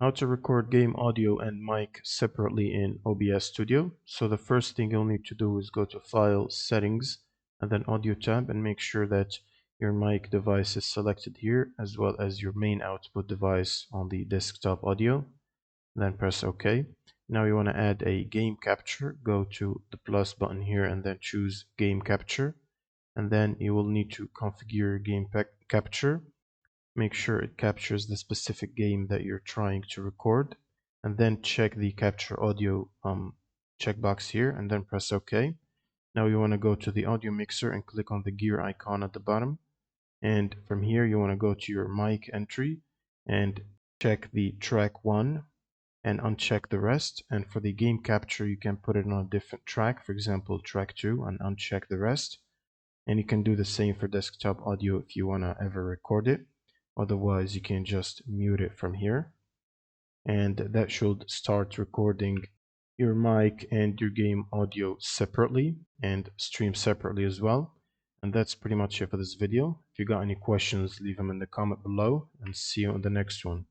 How to record game audio and mic separately in OBS Studio. So the first thing you'll need to do is go to File, Settings, and then Audio tab, and make sure that your mic device is selected here, as well as your main output device on the desktop audio. Then press OK. Now you want to add a game capture. Go to the plus button here and then choose game capture. And then you will need to configure game capture. Make sure it captures the specific game that you're trying to record, and then check the capture audio checkbox here and then press OK. Now you want to go to the audio mixer and click on the gear icon at the bottom, and from here you want to go to your mic entry and check the track 1 and uncheck the rest. And for the game capture, you can put it on a different track, for example track 2, and uncheck the rest. And you can do the same for desktop audio if you want to ever record it. Otherwise, you can just mute it from here. And that should start recording your mic and your game audio separately and stream separately as well. And that's pretty much it for this video. If you got any questions, leave them in the comment below, and see you on the next one.